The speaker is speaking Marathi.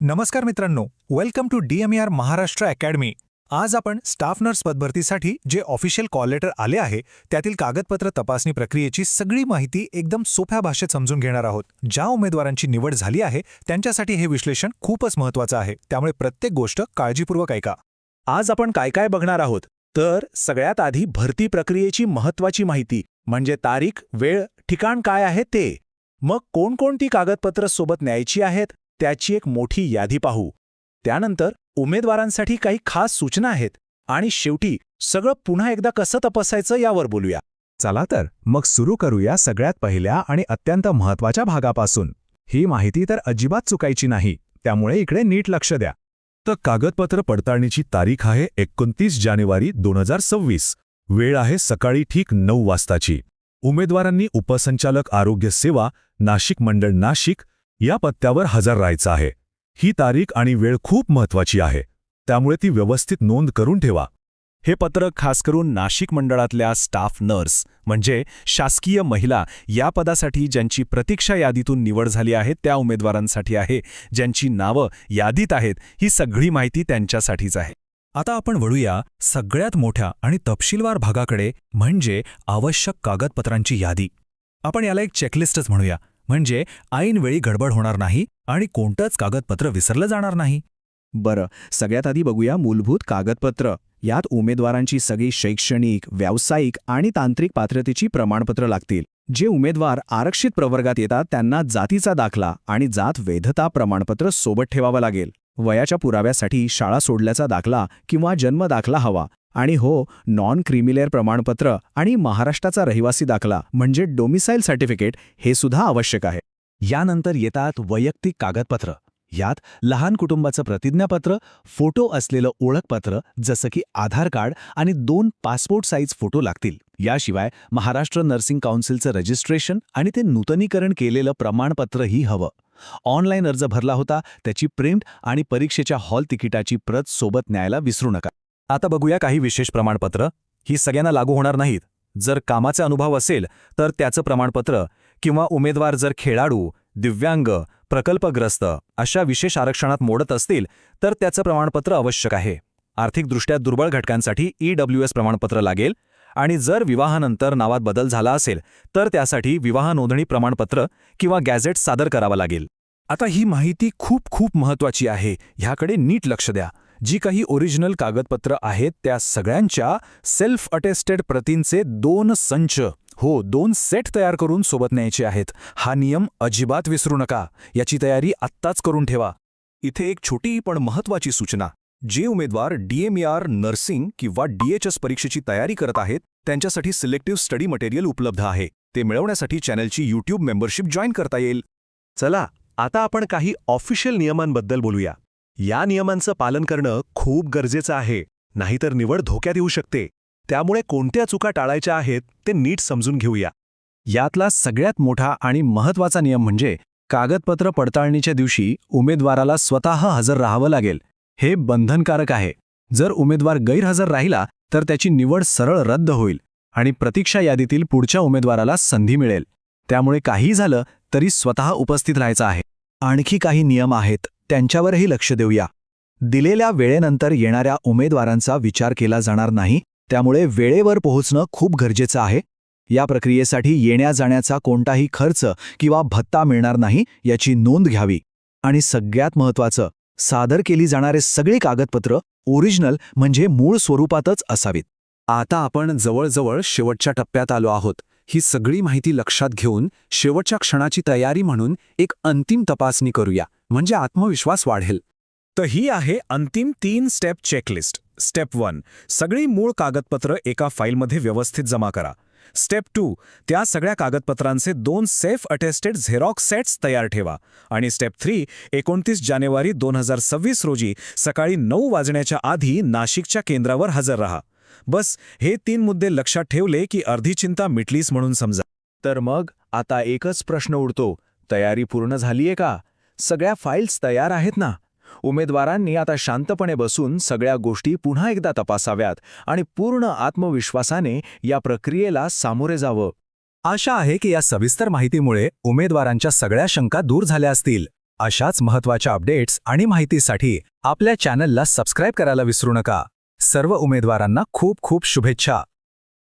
नमस्कार मित्रांनो, welcome to DMER Maharashtra academy. आज आपण स्टाफ नर्स पदभरतीसाठी जे ऑफिशियल कॉल लेटर आले आहे त्यातील कागदपत्र तपासणी प्रक्रियेची सगळी माहिती एकदम सोप्या भाषेत समजून घेणार आहोत. ज्या उमेदवारांची निवड झाली आहे त्यांच्यासाठी हे विश्लेषण खूपच महत्त्वाचं आहे, त्यामुळे प्रत्येक गोष्ट काळजीपूर्वक ऐका. आज आपण काय काय बघणार आहोत तर सगळ्यात आधी भरती प्रक्रियेची महत्त्वाची माहिती म्हणजे तारीख, वेळ, ठिकाण काय आहे ते. मग कोणकोणती कागदपत्र सोबत न्यायची आहेत त्याची एक मोठी यादी पाहू. त्यानंतर उमेदवारांसाठी काही खास सूचना आहेत आणि शेवटी सगळं पुन्हा एकदा कसं तपासायचं यावर बोलूया. चला तर मग सुरू करूया सगळ्यात पहिल्या आणि अत्यंत महत्त्वाच्या भागापासून. ही माहिती तर अजिबात चुकायची नाही, त्यामुळे इकडे नीट लक्ष द्या. तर कागदपत्र पडताळणीची तारीख आहे 29 जानेवारी 2026. वेळ आहे सकाळी ठीक 9 वाजताची. उमेदवारांनी उपसंचालक आरोग्य सेवा, नाशिक मंडळ नाशिक या पत्त्यावर हजर राहायचं आहे. ही तारीख आणि वेळ खूप महत्त्वाची आहे, त्यामुळे ती व्यवस्थित नोंद करून ठेवा. हे पत्रक खास करून नाशिक मंडळातल्या स्टाफ नर्स म्हणजे शासकीय महिला या पदासाठी ज्यांची प्रतीक्षा यादीतून निवड झाली आहे त्या उमेदवारांसाठी आहे, ज्यांची नावं यादीत आहेत. ही सगळी माहिती त्यांच्यासाठीच आहे. आता आपण वळूया सगळ्यात मोठ्या आणि तपशीलवार भागाकडे, म्हणजे आवश्यक कागदपत्रांची यादी. आपण याला एक चेकलिस्टच म्हणूया, म्हणजे ऐनवेळी गडबड होणार नाही आणि कोणतंच कागदपत्र विसरलं जाणार नाही. बरं, सगळ्यात आधी बघूया मूलभूत कागदपत्र. यात उमेदवारांची सगळी शैक्षणिक, व्यावसायिक आणि तांत्रिक पात्रतेची प्रमाणपत्र लागतील. जे उमेदवार आरक्षित प्रवर्गात येतात त्यांना जातीचा दाखला आणि जात वैधता प्रमाणपत्र सोबत ठेवावं लागेल. वयाच्या पुराव्यासाठी शाळा सोडल्याचा दाखला किंवा जन्म दाखला हवा. आणि हो, नॉन क्रिमिलेअर प्रमाणपत्र आणि महाराष्ट्राचा रहिवासी दाखला म्हणजे डोमिसाईल सर्टिफिकेट हे सुद्धा आवश्यक आहे. यानंतर येतात वैयक्तिक कागदपत्र. यात लहान कुटुंबाचं प्रतिज्ञापत्र, फोटो असलेलं ओळखपत्र जसं की आधार कार्ड आणि 2 पासपोर्ट साईज फोटो लागतील. याशिवाय महाराष्ट्र नर्सिंग काउन्सिलचं रजिस्ट्रेशन आणि ते नूतनीकरण केलेलं प्रमाणपत्रही हवं. ऑनलाईन अर्ज भरला होता त्याची प्रिंट आणि परीक्षेच्या हॉल तिकिटाची प्रत सोबत न्यायला विसरू नका. आता बघूया काही विशेष प्रमाणपत्र. ही सगळ्यांना लागू होणार नाहीत. जर कामाचा अनुभव असेल तर त्याचं प्रमाणपत्र, किंवा उमेदवार जर खेळाडू, दिव्यांग, प्रकल्पग्रस्त अशा विशेष आरक्षणात मोडत असतील तर त्याचं प्रमाणपत्र आवश्यक आहे. आर्थिकदृष्ट्या दुर्बळ घटकांसाठी EWS प्रमाणपत्र लागेल. आणि जर विवाहानंतर नावात बदल झाला असेल तर त्यासाठी विवाह नोंदणी प्रमाणपत्र किंवा गॅझेट सादर करावा लागेल. आता ही माहिती खूप खूप महत्त्वाची आहे, ह्याकडे नीट लक्ष द्या. जी काही ओरिजिनल कागदपत्र आहेत त्या सगळ्यांच्या सेल्फ अटेस्टेड प्रतींचे 2 संच, 2 सेट तयार करून सोबत न्यायचे आहेत. हा नियम अजिबात विसरू नका. याची तयारी आत्ताच करून ठेवा. इथे एक छोटी पण महत्त्वाची सूचना. जे उमेदवार DMER नर्सिंग किंवा DHS परीक्षेची तयारी करत आहेत त्यांच्यासाठी सिलेक्टिव्ह स्टडी मटेरियल उपलब्ध आहे. ते मिळवण्यासाठी चॅनलची YouTube मेंबरशिप जॉईन करता येईल. चला, आता आपण काही ऑफिशियल नियमांबद्दल बोलूया. या नियमांचं पालन करणं खूप गरजेचं आहे, नाहीतर निवड धोक्यात येऊ शकते. त्यामुळे कोणत्या चुका टाळायच्या आहेत ते नीट समजून घेऊया. यातला सगळ्यात मोठा आणि महत्त्वाचा नियम म्हणजे कागदपत्र पडताळणीच्या दिवशी उमेदवाराला स्वतः हजर राहावं लागेल. हे बंधनकारक आहे. जर उमेदवार गैरहजर राहिला तर त्याची निवड सरळ रद्द होईल आणि प्रतीक्षा यादीतील पुढच्या उमेदवाराला संधी मिळेल. त्यामुळे काही झालं तरी स्वतः उपस्थित राहायचं आहे. आणखी काही नियम आहेत, त्यांच्यावरही लक्ष देऊया. दिलेल्या वेळेनंतर येणाऱ्या उमेदवारांचा विचार केला जाणार नाही, त्यामुळे वेळेवर पोहोचणं खूप गरजेचं आहे. या प्रक्रियेसाठी येण्या-जाण्याचा कोणताही खर्च किंवा भत्ता मिळणार नाही याची नोंद घ्यावी. आणि सगळ्यात महत्त्वाचं, सादर केली जाणारे सगळे कागदपत्र ओरिजिनल म्हणजे मूळ स्वरूपातच असावीत. आता आपण जवळजवळ शेवटच्या टप्प्यात आलो आहोत. ही सगळी माहिती लक्षात घेऊन शेवटच्या क्षणाची तयारी म्हणून एक अंतिम तपासणी करूया, म्हणजे आत्मविश्वास वाढेल. तर ही आहे अंतिम 3 स्टेप चेकलिस्ट. स्टेप 1, सगळी मूळ कागदपत्र एका फाईलमध्ये व्यवस्थित जमा करा. स्टेप 2, त्या सगळ्या कागदपत्रांचे 2 सेल्फ अटेस्टेड झेरॉक्स सेट्स तयार ठेवा. आणि स्टेप 3, 29 जानेवारी 2026 रोजी सकाळी 9 वाजण्याच्या आधी नाशिकच्या केंद्रावर हजर राहा. बस हे 3 मुद्दे लक्षात ठेवले की अर्धी चिंता मिटलीच म्हणून समजा. तर मग आता एकच प्रश्न उरतो, तयारी पूर्ण झालीये का? सगळ्या फाईल्स तयार आहेत ना? उमेदवारांनी आता शांतपणे बसून सगळ्या गोष्टी पुन्हा एकदा तपासाव्यात आणि पूर्ण आत्मविश्वासाने या प्रक्रियेला सामोरे जावं. आशा आहे की या सविस्तर माहितीमुळे उमेदवारांच्या सगळ्या शंका दूर झाल्या असतील. अशाच महत्त्वाच्या अपडेट्स आणि माहितीसाठी आपल्या चॅनलला सबस्क्राईब करायला विसरू नका. सर्व उमेदवारांना खूप खूप शुभेच्छा.